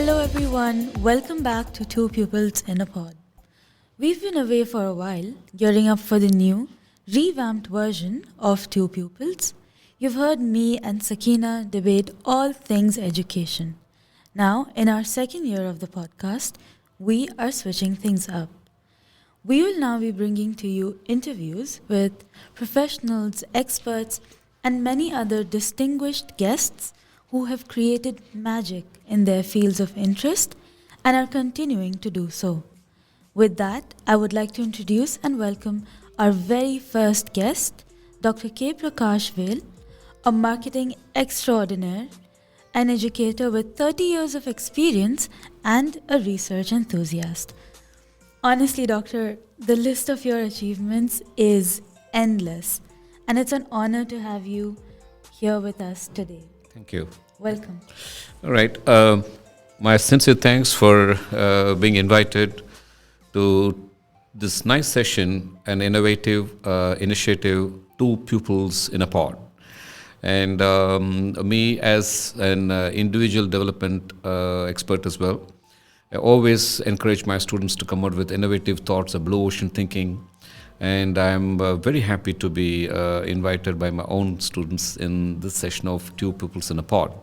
Hello everyone, welcome back to Two Pupils in a Pod. We've been away for a while, gearing up for the new, revamped version of Two Pupils. You've heard me and Sakina debate all things education. Now, in our second year of the podcast, we are switching things up. We will now be bringing to you interviews with professionals, experts, and many other distinguished guests who have created magic in their fields of interest and are continuing to do so. With that, I would like to introduce and welcome our very first guest, Dr. K. Prakash Vail, a marketing extraordinaire, an educator with 30 years of experience, and a research enthusiast. Honestly, Doctor, the list of your achievements is endless, and it's an honor to have you here with us today. Thank you. Welcome. All right. My sincere thanks for being invited to this nice session, an innovative initiative, Two Pupils in a Pod. And me as an individual development expert as well, I always encourage my students to come out with innovative thoughts, a blue ocean thinking. And I'm very happy to be invited by my own students in this session of Two Pupils in a Pod.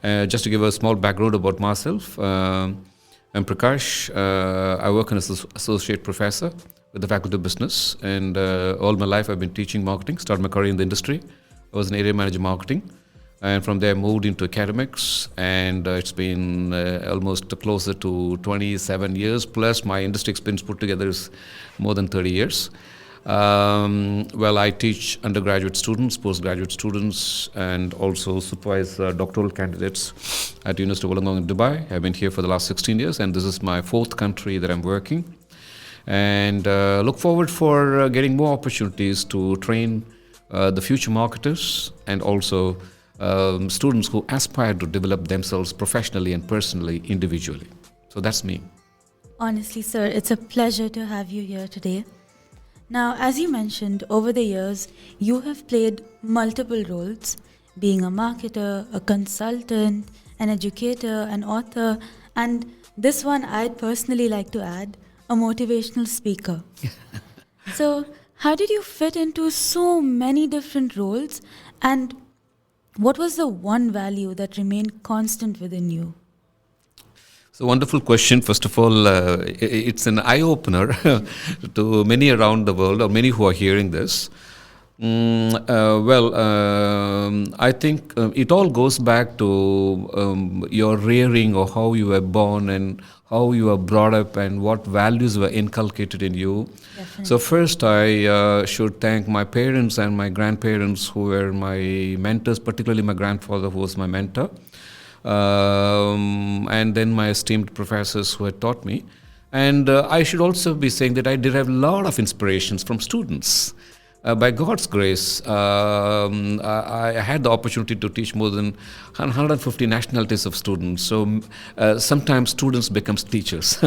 Just to give a small background about myself, I'm Prakash. I work as an associate professor with the Faculty of Business, and all my life I've been teaching marketing, started my career in the industry. I was an area manager marketing, and from there I moved into academics, and it's been almost closer to 27 years, plus my industry experience put together is more than 30 years. Well, I teach undergraduate students, postgraduate students, and also supervise doctoral candidates at University of Wollongong in Dubai. I've been here for the last 16 years, and this is my fourth country that I'm working. And look forward for getting more opportunities to train the future marketers and also students who aspire to develop themselves professionally and personally, individually. So that's me. Honestly, sir, it's a pleasure to have you here today. Now, as you mentioned, over the years, you have played multiple roles, being a marketer, a consultant, an educator, an author, and this one I'd personally like to add, a motivational speaker. So, how did you fit into so many different roles, and what was the one value that remained constant within you? It's a wonderful question. First of all, it's an eye-opener to many around the world, or many who are hearing this. I think it all goes back to your rearing, or how you were born and how you were brought up and what values were inculcated in you. Definitely. So first I should thank my parents and my grandparents who were my mentors, particularly my grandfather who was my mentor. And then my esteemed professors who had taught me. And I should also be saying that I derive a lot of inspirations from students. By God's grace, I had the opportunity to teach more than 150 nationalities of students. So sometimes students become teachers.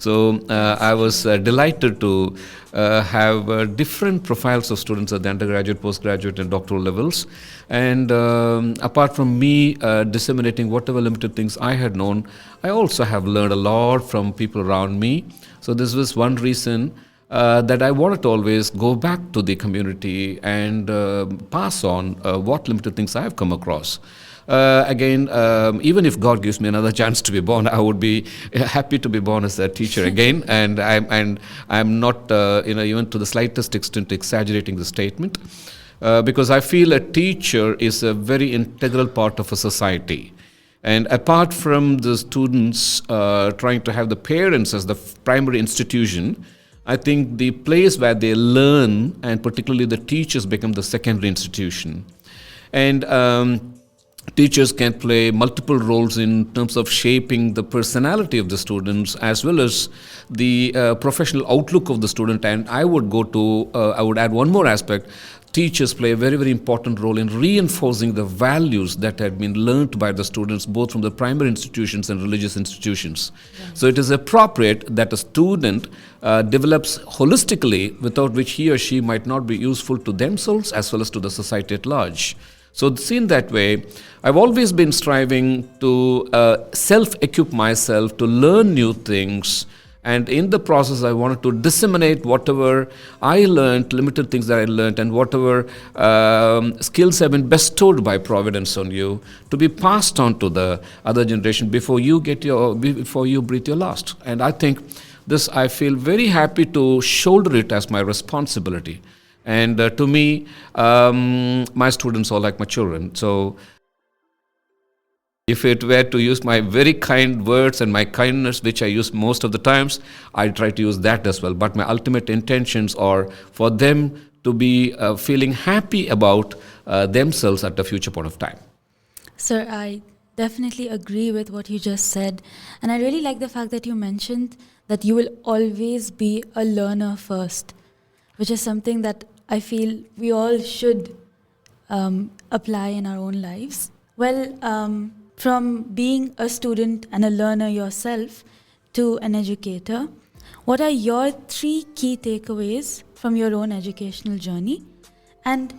So I was delighted to have different profiles of students at the undergraduate, postgraduate, and doctoral levels. And apart from me disseminating whatever limited things I had known, I also have learned a lot from people around me. So this was one reason that I wanted to always go back to the community and pass on what limited things I have come across. Again, even if God gives me another chance to be born, I would be happy to be born as a teacher again. And I'm not, even to the slightest extent exaggerating the statement, because I feel a teacher is a very integral part of a society. And apart from the students trying to have the parents as the primary institution, I think the place where they learn, and particularly the teachers, become the secondary institution. And teachers can play multiple roles in terms of shaping the personality of the students as well as the professional outlook of the student. And I would add one more aspect. Teachers play a very, very important role in reinforcing the values that had been learnt by the students, both from the primary institutions and religious institutions. Yeah. So it is appropriate that a student develops holistically, without which he or she might not be useful to themselves as well as to the society at large. So seen that way, I've always been striving to self-equip myself to learn new things, and in the process I wanted to disseminate whatever I learned, limited things that I learned, and whatever skills have been bestowed by Providence on you to be passed on to the other generation before you breathe your last. And I think this, I feel very happy to shoulder it as my responsibility. And to me, my students are like my children. So if it were to use my very kind words and my kindness, which I use most of the times, I try to use that as well. But my ultimate intentions are for them to be feeling happy about themselves at a future point of time. Sir, I definitely agree with what you just said. And I really like the fact that you mentioned that you will always be a learner first, which is something that I feel we all should apply in our own lives. Well, from being a student and a learner yourself to an educator, what are your 3 key takeaways from your own educational journey? And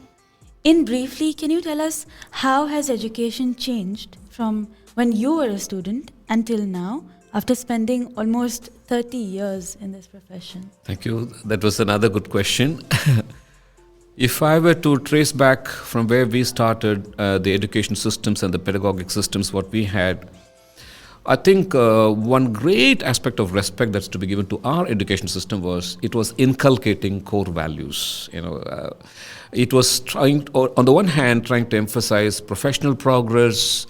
in briefly, can you tell us how has education changed from when you were a student until now, after spending almost 30 years in this profession? Thank you. That was another good question. If I were to trace back from where we started, the education systems and the pedagogic systems, what we had, I think one great aspect of respect that's to be given to our education system was it was inculcating core values. It was trying, on the one hand, trying to emphasize professional progress,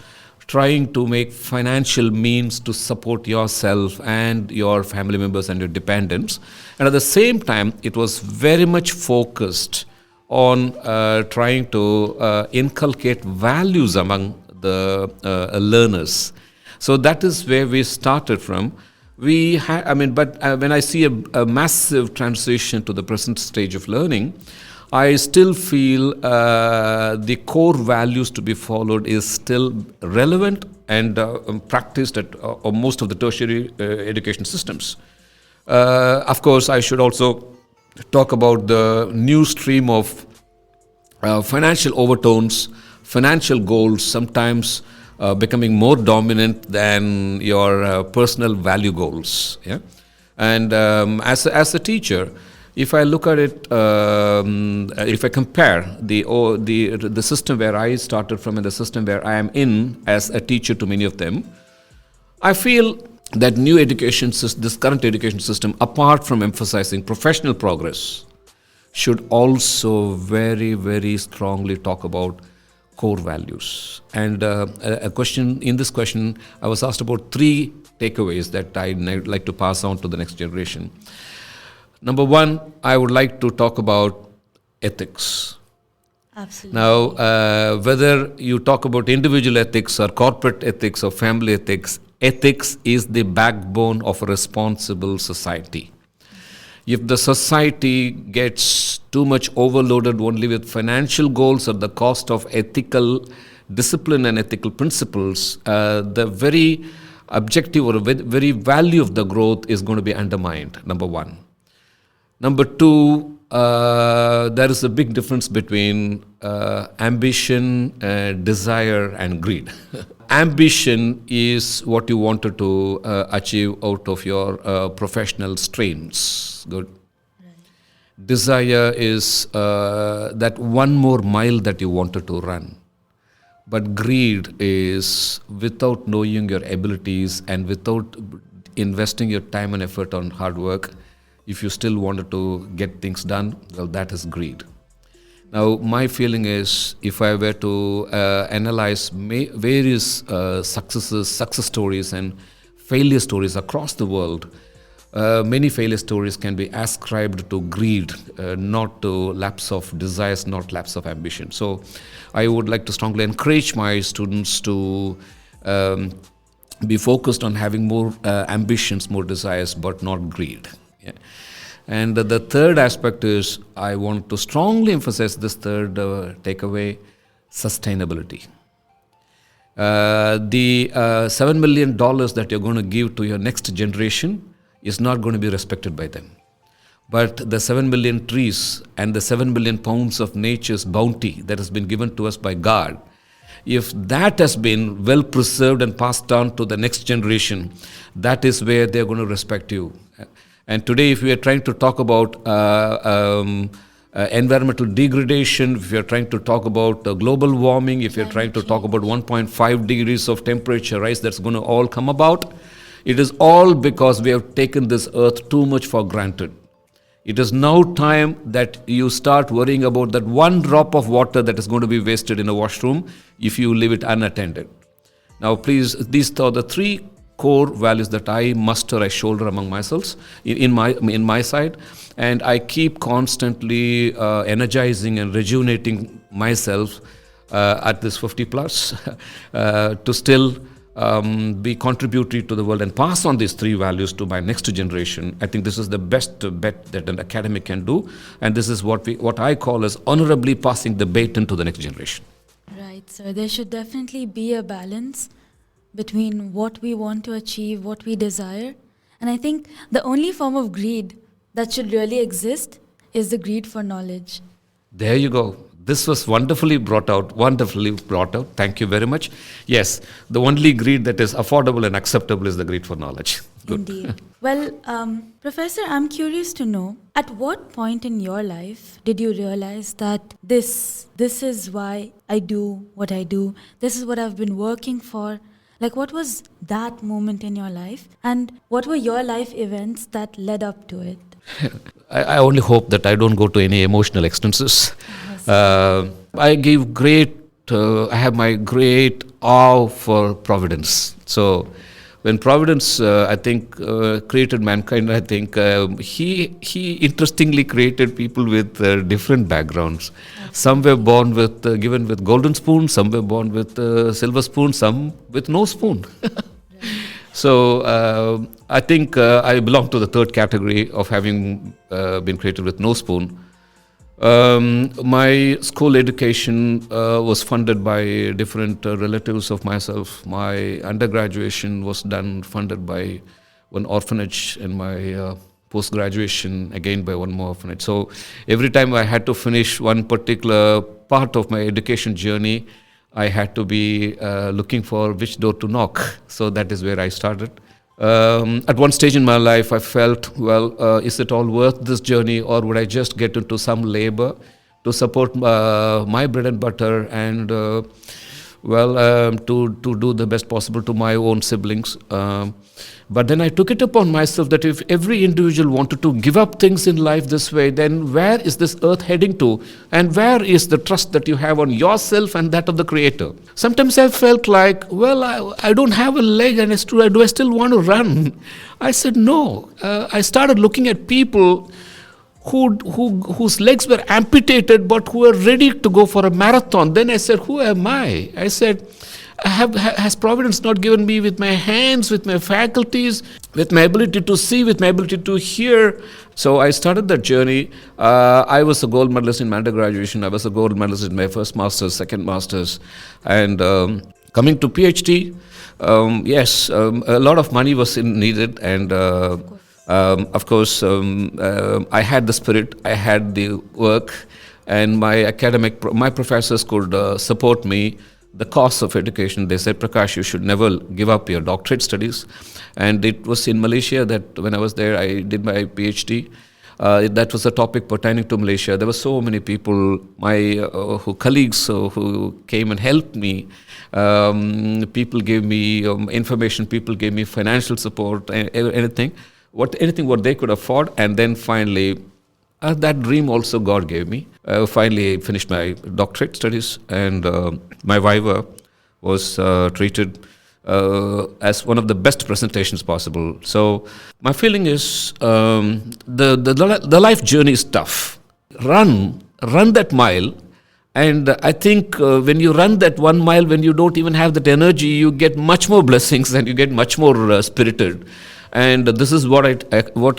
trying to make financial means to support yourself and your family members and your dependents. And at the same time, it was very much focused on trying to inculcate values among the learners. So that is where we started from. When I see a massive transition to the present stage of learning, I still feel the core values to be followed is still relevant and practiced at most of the tertiary education systems. Of course, I should also talk about the new stream of financial overtones, financial goals, sometimes becoming more dominant than your personal value goals. Yeah? And as a teacher, if I look at it, if I compare the system where I started from and the system where I am in as a teacher to many of them, I feel that new education system, this current education system, apart from emphasizing professional progress, should also very, very strongly talk about core values. And in this question, I was asked about 3 takeaways that I'd like to pass on to the next generation. Number 1, I would like to talk about ethics. Absolutely. Now, whether you talk about individual ethics or corporate ethics or family ethics, ethics is the backbone of a responsible society. If the society gets too much overloaded only with financial goals at the cost of ethical discipline and ethical principles, the very objective or very value of the growth is going to be undermined, number 1. Number 2, there is a big difference between ambition, desire, and greed. Ambition is what you wanted to achieve out of your professional strains. Good. Right. Desire is that one more mile that you wanted to run. But greed is without knowing your abilities and without investing your time and effort on hard work, if you still wanted to get things done, well, that is greed. Now, my feeling is, if I were to analyze various success stories and failure stories across the world, many failure stories can be ascribed to greed, not to lapse of desires, not lapse of ambition. So, I would like to strongly encourage my students to be focused on having more ambitions, more desires, but not greed. Yeah. And the third aspect is, I want to strongly emphasize this third takeaway, sustainability. The $7 million that you're going to give to your next generation is not going to be respected by them. But the 7 billion trees and the 7 billion pounds of nature's bounty that has been given to us by God, if that has been well preserved and passed on to the next generation, that is where they're going to respect you. And today, if we are trying to talk about environmental degradation, if we are trying to talk about global warming, if you're trying to talk about 1.5 degrees of temperature rise that's going to all come about, it is all because we have taken this earth too much for granted. It is now time that you start worrying about that one drop of water that is going to be wasted in a washroom if you leave it unattended. Now, please, these are the three core values that I muster, I shoulder among myself in my side, and I keep constantly energizing and rejuvenating myself at this 50 plus to still be contributory to the world and pass on these three values to my next generation. I think this is the best bet that an academic can do, and this is what I call as honorably passing the baton to the next generation. Right, so there should definitely be a balance between what we want to achieve, what we desire. And I think the only form of greed that should really exist is the greed for knowledge. There you go. This was wonderfully brought out. Thank you very much. Yes, the only greed that is affordable and acceptable is the greed for knowledge. Good. Indeed. Well, Professor, I'm curious to know, at what point in your life did you realize that this is why I do what I do, this is what I've been working for? Like, what was that moment in your life? And what were your life events that led up to it? I only hope that I don't go to any emotional extensions. Yes. I have my great awe for Providence. So when Providence, I think, created mankind, I think he interestingly created people with different backgrounds. Some were born with, given with golden spoon, some were born with silver spoon, some with no spoon. So I think I belong to the third category of having been created with no spoon. My school education was funded by different relatives of myself. My undergraduation was funded by one orphanage, and my post-graduation again by one more orphanage. So every time I had to finish one particular part of my education journey, I had to be looking for which door to knock. So that is where I started. At one stage in my life, I felt, is it all worth this journey, or would I just get into some labor to support my bread and butter and, to do the best possible to my own siblings. But then I took it upon myself that if every individual wanted to give up things in life this way, then where is this earth heading to? And where is the trust that you have on yourself and that of the Creator? Sometimes I felt like, I don't have a leg, and do I still want to run? I said, no. I started looking at people whose legs were amputated but who were ready to go for a marathon. Then I said, who am I? I said, has Providence not given me with my hands, with my faculties, with my ability to see, with my ability to hear? So I started that journey. I was a gold medalist in my undergraduation. I was a gold medalist in my first master's, second master's. And coming to PhD, a lot of money was needed. And of course, I had the spirit, I had the work, and my professors could support me. The cost of education, they said, Prakash, you should never give up your doctorate studies. And it was in Malaysia that when I was there, I did my PhD. That was a topic pertaining to Malaysia. There were so many people, my colleagues who came and helped me. People gave me information, people gave me financial support, anything what they could afford. And then finally, that dream also God gave me. Finally, I finished my doctorate studies, and my viva was treated as one of the best presentations possible. So my feeling is the life journey is tough. Run that mile. And I think when you run that 1 mile, when you don't even have that energy, you get much more blessings and you get much more spirited. And this is what I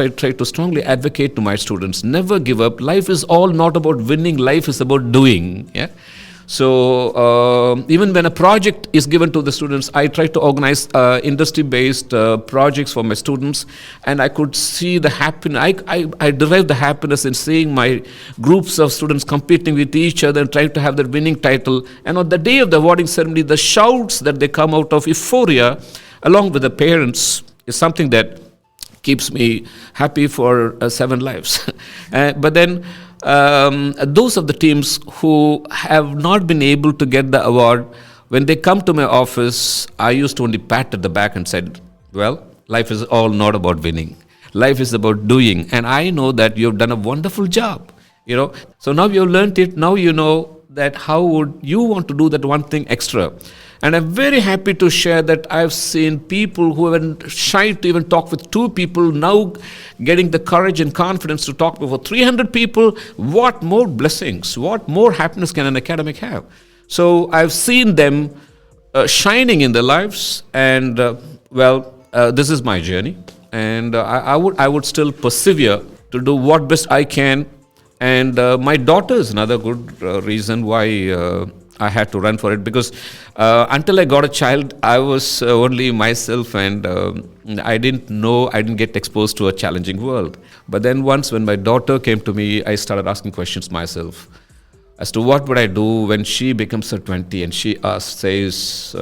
try to strongly advocate to my students. Never give up. Life is all not about winning. Life is about doing. Yeah. So even when a project is given to the students, I try to organize industry-based projects for my students, and I could see the happiness. I derive the happiness in seeing my groups of students competing with each other and trying to have the winning title. And on the day of the awarding ceremony, the shouts that they come out of euphoria, along with the parents, is something that keeps me happy for 7 lives. But then those of the teams who have not been able to get the award, when they come to my office, I used to only pat at the back and said, well, life is all not about winning. Life is about doing. And I know that you've done a wonderful job. So now you've learned it. Now you know that how would you want to do that one thing extra. And I'm very happy to share that I've seen people who have been shy to even talk with 2 people now getting the courage and confidence to talk before 300 people. What more blessings, what more happiness can an academic have? So I've seen them shining in their lives, and this is my journey, and I would still persevere to do what best I can. And my daughter is another good reason why I had to run for it, because until I got a child, I was only myself, and I didn't get exposed to a challenging world. But then once when my daughter came to me, I started asking questions myself as to what would I do when she becomes 20 and she says,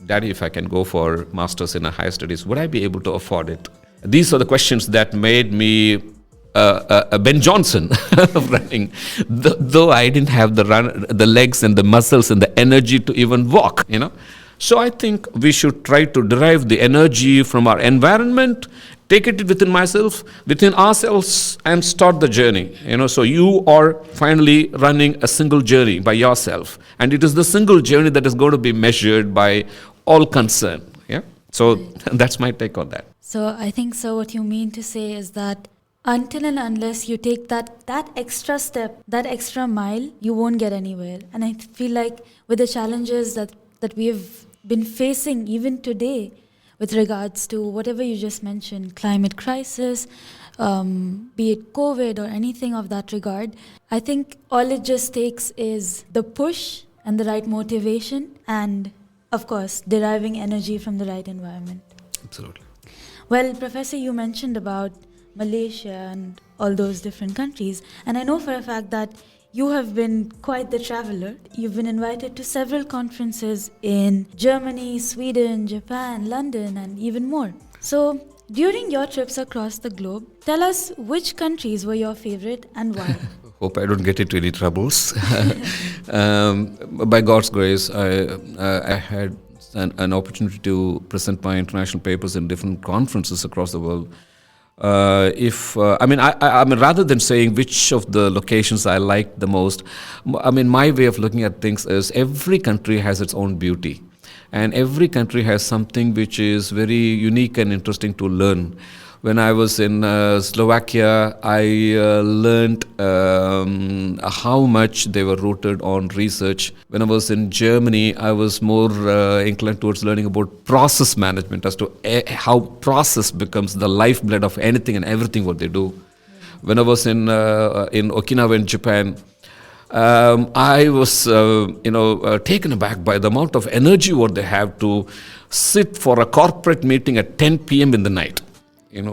Daddy, if I can go for masters in higher studies, would I be able to afford it? These are the questions that made me Ben Johnson of running, though I didn't have the legs and the muscles and the energy to even walk, So I think we should try to derive the energy from our environment, take it within ourselves, and start the journey. So you are finally running a single journey by yourself, and it is the single journey that is going to be measured by all concerned. Yeah. So that's my take on that. So I think what you mean to say is that until and unless you take that extra step, that extra mile, you won't get anywhere. And I feel like with the challenges that we have been facing even today with regards to whatever you just mentioned, climate crisis, be it COVID or anything of that regard, I think all it just takes is the push and the right motivation and, of course, deriving energy from the right environment. Absolutely. Well, Professor, you mentioned about Malaysia and all those different countries, and I know for a fact that you have been quite the traveler. You've been invited to several conferences in Germany, Sweden, Japan, London, and even more. So during your trips across the globe, tell us which countries were your favorite and why. Hope I don't get into any troubles. By God's grace, I had an opportunity to present my international papers in different conferences across the world. Rather than saying which of the locations I liked the most, my way of looking at things is every country has its own beauty, and every country has something which is very unique and interesting to learn. When I was in Slovakia, I learned how much they were rooted on research. When I was in Germany, I was more inclined towards learning about process management, as to how process becomes the lifeblood of anything and everything what they do. When I was in Okinawa in Japan, I was taken aback by the amount of energy what they have to sit for a corporate meeting at 10 p.m. in the night. 10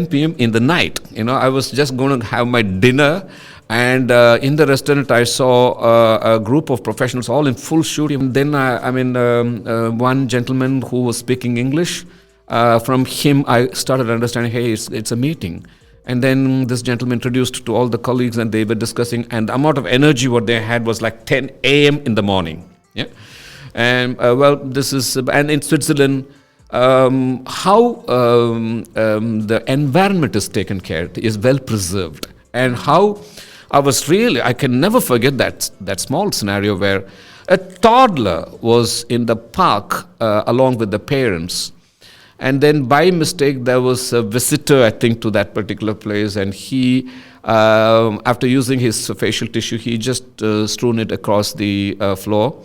p.m. in the night. I was just going to have my dinner, and in the restaurant I saw a group of professionals all in full suit. And then one gentleman who was speaking English, from him I started understanding, hey, it's a meeting. And then this gentleman introduced to all the colleagues, and they were discussing, and the amount of energy what they had was like 10 a.m. in the morning. Yeah, and and in Switzerland, how the environment is taken care of, is well preserved, and how I can never forget that small scenario where a toddler was in the park along with the parents, and then by mistake there was a visitor, I think, to that particular place, and he, after using his facial tissue, he just strewn it across the floor.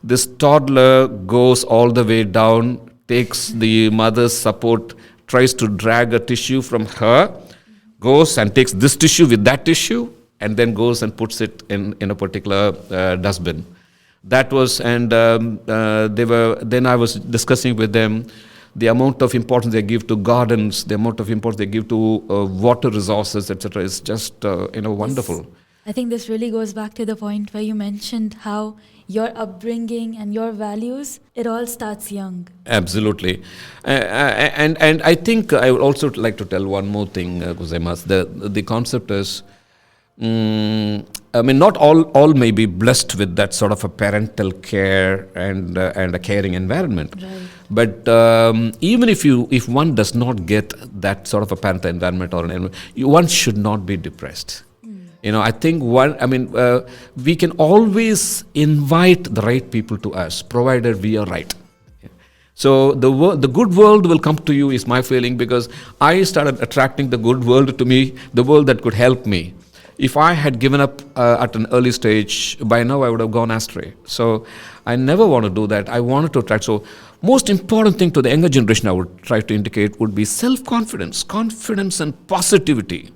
This toddler goes all the way down, takes the mother's support, tries to drag a tissue from her, goes and takes this tissue with that tissue, and then goes and puts it in a particular dustbin. That was, and they were. Then I was discussing with them the amount of importance they give to gardens, the amount of importance they give to water resources, etc. is just wonderful. I think this really goes back to the point where you mentioned how your upbringing and your values, it all starts young. Absolutely. And I think I would also like to tell one more thing, Guzaimas. The concept is, not all may be blessed with that sort of a parental care and a caring environment. Right. But even if one does not get that sort of a parental environment or an environment, one should not be depressed. I think we can always invite the right people to us, provided we are right. So the good world will come to you is my feeling, because I started attracting the good world to me, the world that could help me. If I had given up at an early stage, by now I would have gone astray. So I never want to do that. I wanted to attract. So most important thing to the younger generation I would try to indicate would be self-confidence, confidence and positivity.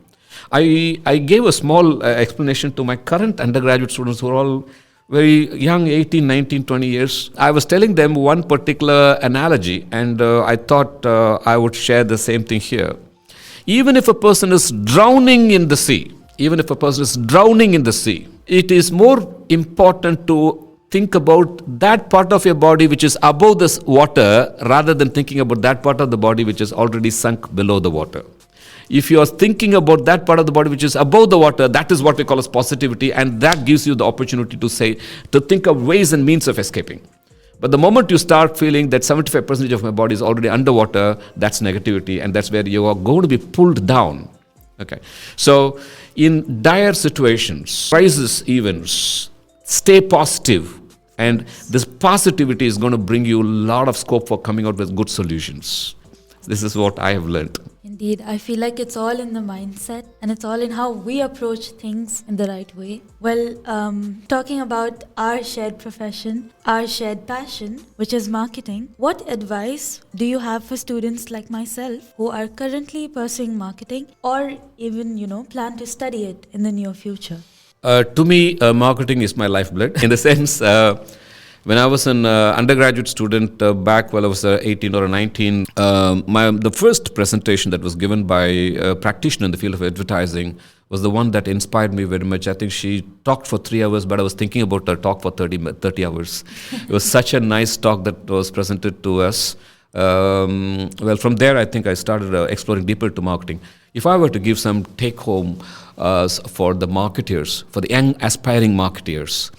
I gave a small explanation to my current undergraduate students who are all very young, 18, 19, 20 years. I was telling them one particular analogy, and I thought I would share the same thing here. Even if a person is drowning in the sea, it is more important to think about that part of your body which is above this water rather than thinking about that part of the body which is already sunk below the water. If you are thinking about that part of the body which is above the water, that is what we call as positivity, and that gives you the opportunity to think of ways and means of escaping. But the moment you start feeling that 75% of my body is already underwater, that's negativity, and that's where you are going to be pulled down. Okay. So in dire situations, crisis events, stay positive, and this positivity is going to bring you a lot of scope for coming out with good solutions. This is what I have learned. Indeed, I feel like it's all in the mindset, and it's all in how we approach things in the right way. Well, talking about our shared profession, our shared passion, which is marketing, what advice do you have for students like myself who are currently pursuing marketing or even, plan to study it in the near future? To me, marketing is my lifeblood, in the sense, when I was an undergraduate student back while I was 18 or 19, the first presentation that was given by a practitioner in the field of advertising was the one that inspired me very much. I think she talked for 3 hours, but I was thinking about her talk for 30 hours. It was such a nice talk that was presented to us. From there, I think I started exploring deeper to marketing. If I were to give some take-home for the marketeers, for the young aspiring marketeers,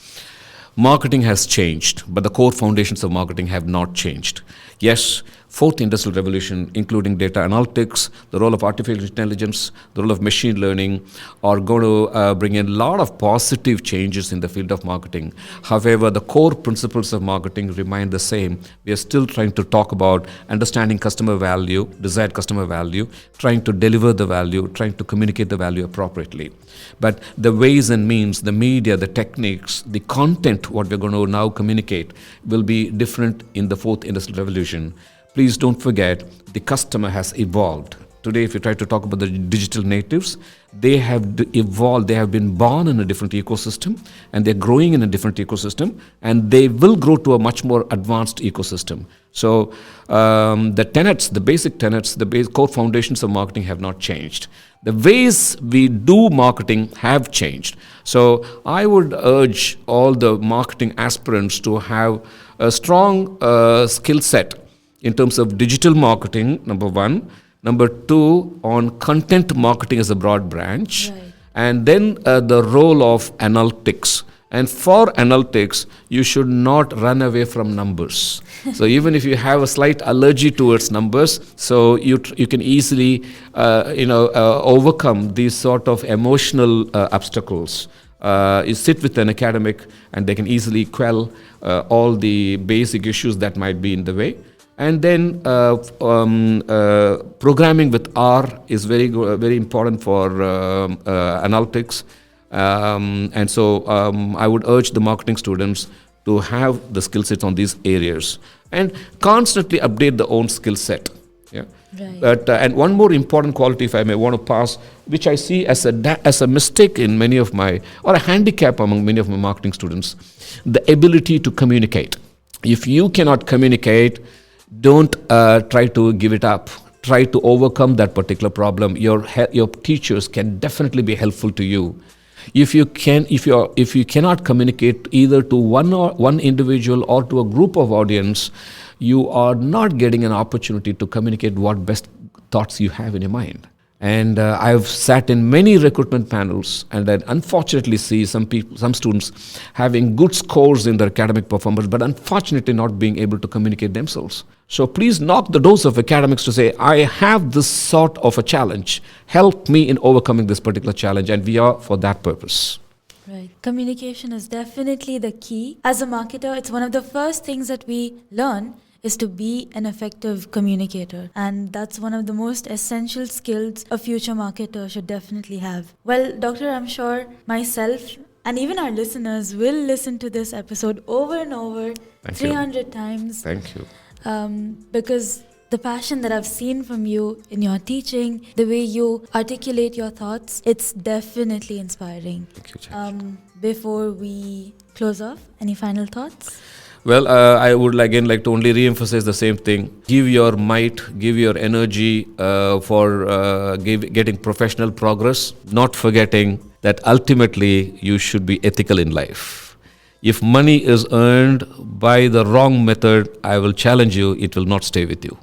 marketing has changed, but the core foundations of marketing have not changed. Yes, fourth industrial revolution, including data analytics, the role of artificial intelligence, the role of machine learning, are going to bring in a lot of positive changes in the field of marketing. However, the core principles of marketing remain the same. We are still trying to talk about understanding customer value, desired customer value, trying to deliver the value, trying to communicate the value appropriately. But the ways and means, the media, the techniques, the content, what we're going to now communicate will be different in the fourth industrial revolution. Please don't forget, the customer has evolved. Today, if you try to talk about the digital natives, they have evolved, they have been born in a different ecosystem, and they're growing in a different ecosystem, and they will grow to a much more advanced ecosystem. So the basic tenets, the core foundations of marketing have not changed. The ways we do marketing have changed. So I would urge all the marketing aspirants to have a strong skill set in terms of digital marketing, number one. Number two, on content marketing as a broad branch. Right. And then the role of analytics. And for analytics, you should not run away from numbers. So even if you have a slight allergy towards numbers, so you can easily overcome these sort of emotional obstacles. You sit with an academic, and they can easily quell all the basic issues that might be in the way. And then programming with R is very important for analytics. And so I would urge the marketing students to have the skill sets on these areas and constantly update their own skill set. Yeah. Right. But and one more important quality, if I may want to pass, which I see as a mistake in many of my, or a handicap among many of my marketing students, the ability to communicate. If you cannot communicate, don't try to give it up. Try to overcome that particular problem. Your teachers can definitely be helpful to you. If you cannot communicate either to one individual or to a group of audience, you are not getting an opportunity to communicate what best thoughts you have in your mind. And I've sat in many recruitment panels, and I unfortunately see some students having good scores in their academic performance, but unfortunately not being able to communicate themselves. So please knock the doors of academics to say, I have this sort of a challenge. Help me in overcoming this particular challenge, and we are for that purpose. Right. Communication is definitely the key. As a marketer, it's one of the first things that we learn is to be an effective communicator. And that's one of the most essential skills a future marketer should definitely have. Well, Doctor, I'm sure myself and even our listeners will listen to this episode over and over, Thank 300 times. Thank you. Because the passion that I've seen from you in your teaching, the way you articulate your thoughts, it's definitely inspiring. Thank you, Judge. Before we close off, any final thoughts? Well, I would again like to only re-emphasize the same thing. Give your might, give your energy for getting professional progress, not forgetting that ultimately you should be ethical in life. If money is earned by the wrong method, I will challenge you, it will not stay with you.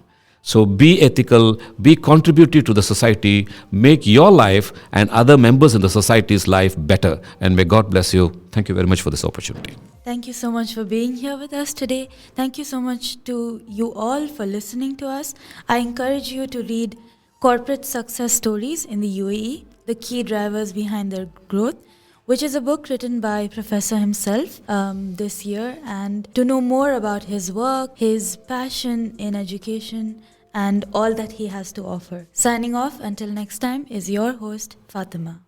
So be ethical, be contributive to the society, make your life and other members in the society's life better. And may God bless you. Thank you very much for this opportunity. Thank you so much for being here with us today. Thank you so much to you all for listening to us. I encourage you to read Corporate Success Stories in the UAE, the key drivers behind their growth, which is a book written by Professor himself this year. And to know more about his work, his passion in education, and all that he has to offer. Signing off until next time is your host, Fatima.